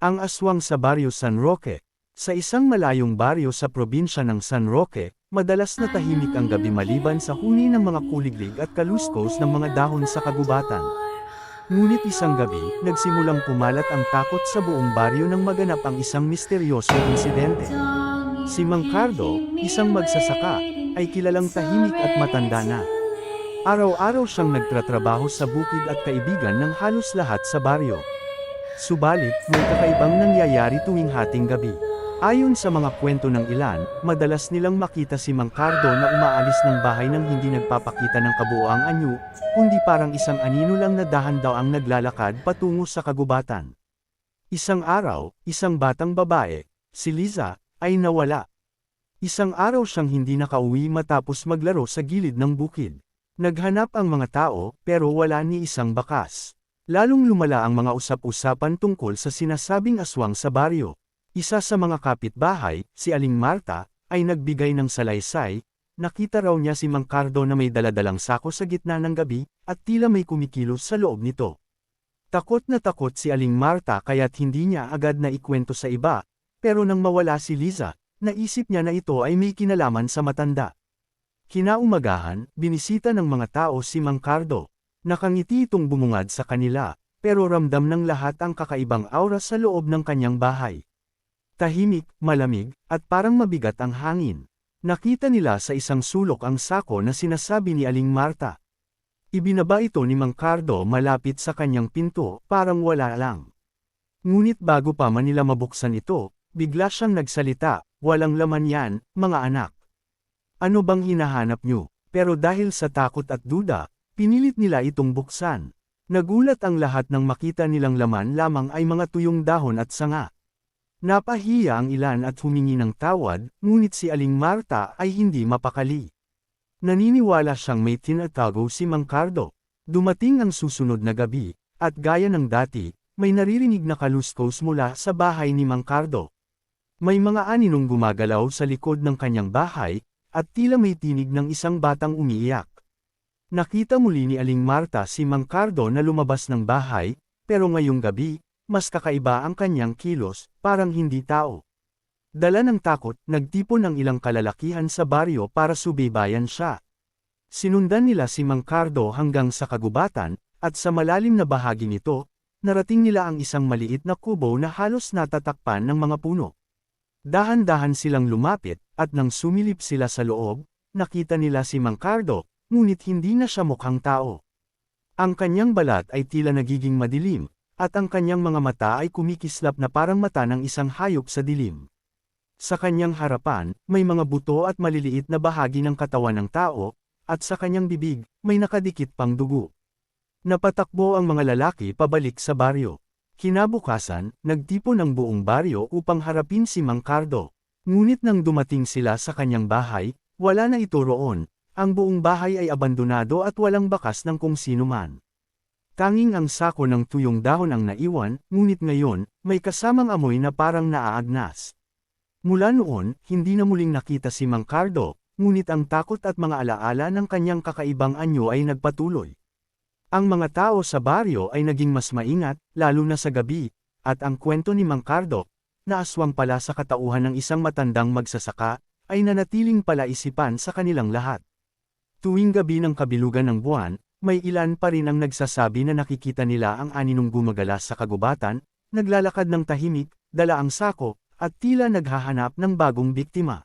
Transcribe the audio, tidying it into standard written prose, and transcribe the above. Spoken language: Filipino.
Ang aswang sa baryo San Roque. Sa isang malayong baryo sa probinsya ng San Roque, madalas na tahimik ang gabi maliban sa huni ng mga kuliglig at kaluskos ng mga dahon sa kagubatan. Ngunit isang gabi, nagsimulang pumalat ang takot sa buong baryo nang maganap ang isang misteryosong insidente. Si Mang Cardo, isang magsasaka, ay kilalang tahimik at matanda na. Araw-araw siyang nagtratrabaho sa bukid at kaibigan ng halos lahat sa baryo. Subalit, may kakaibang nangyayari tuwing hating gabi. Ayon sa mga kwento ng ilan, madalas nilang makita si Mang Cardo na umaalis ng bahay nang hindi nagpapakita ng kabuoang anyo, kundi parang isang anino lang na dahan-daw ang naglalakad patungo sa kagubatan. Isang araw, isang batang babae, si Liza, ay nawala. Isang araw siyang hindi nakauwi matapos maglaro sa gilid ng bukid. Naghanap ang mga tao, pero wala ni isang bakas. Lalong lumala ang mga usap-usapan tungkol sa sinasabing aswang sa baryo. Isa sa mga kapitbahay, si Aling Marta, ay nagbigay ng salaysay. Nakita raw niya si Mang Cardo na may daladalang sako sa gitna ng gabi, at tila may kumikilos sa loob nito. Takot na takot si Aling Marta kaya't hindi niya agad na ikwento sa iba, pero nang mawala si Liza, naisip niya na ito ay may kinalaman sa matanda. Kinaumagahan, binisita ng mga tao si Mang Cardo. Nakangiti itong bumungad sa kanila, pero ramdam ng lahat ang kakaibang aura sa loob ng kanyang bahay. Tahimik, malamig, at parang mabigat ang hangin. Nakita nila sa isang sulok ang sako na sinasabi ni Aling Marta. Ibinaba ito ni Mang Cardo malapit sa kanyang pinto, parang wala lang. Ngunit bago pa man nila mabuksan ito, bigla siyang nagsalita, "Walang laman yan, mga anak. Ano bang hinahanap nyo?" Pero dahil sa takot at duda, pinilit nila itong buksan. Nagulat ang lahat nang makita nilang laman lamang ay mga tuyong dahon at sanga. Napahiya ang ilan at humingi ng tawad, ngunit si Aling Marta ay hindi mapakali. Naniniwala siyang may tinatago si Mang Cardo. Dumating ang susunod na gabi, at gaya ng dati, may naririnig na kaluskos mula sa bahay ni Mang Cardo. May mga aninong gumagalaw sa likod ng kanyang bahay, at tila may tinig ng isang batang umiiyak. Nakita muli ni Aling Marta si Mang Cardo na lumabas ng bahay, pero ngayong gabi, mas kakaiba ang kanyang kilos, parang hindi tao. Dala ng takot, nagtipon ang ilang kalalakihan sa baryo para subaybayan siya. Sinundan nila si Mang Cardo hanggang sa kagubatan, at sa malalim na bahagi nito, narating nila ang isang maliit na kubo na halos natatakpan ng mga puno. Dahan-dahan silang lumapit, at nang sumilip sila sa loob, nakita nila si Mang Cardo, ngunit hindi na siya mukhang tao. Ang kanyang balat ay tila nagiging madilim, at ang kanyang mga mata ay kumikislap na parang mata ng isang hayop sa dilim. Sa kanyang harapan, may mga buto at maliliit na bahagi ng katawan ng tao, at sa kanyang bibig, may nakadikit pang dugo. Napatakbo ang mga lalaki pabalik sa baryo. Kinabukasan, nagtipon ang buong baryo upang harapin si Mang Cardo. Ngunit nang dumating sila sa kanyang bahay, wala na ito roon. Ang buong bahay ay abandonado at walang bakas ng kung sino man. Tanging ang sako ng tuyong dahon ang naiwan, ngunit ngayon, may kasamang amoy na parang naaagnas. Mula noon, hindi na muling nakita si Mang Cardo, ngunit ang takot at mga alaala ng kanyang kakaibang anyo ay nagpatuloy. Ang mga tao sa baryo ay naging mas maingat, lalo na sa gabi, at ang kwento ni Mang Cardo, na aswang pala sa katauhan ng isang matandang magsasaka, ay nanatiling palaisipan sa kanilang lahat. Tuwing gabi ng kabilugan ng buwan, may ilan pa rin ang nagsasabi na nakikita nila ang aninong gumagala sa kagubatan, naglalakad ng tahimik, dala ang sako, at tila naghahanap ng bagong biktima.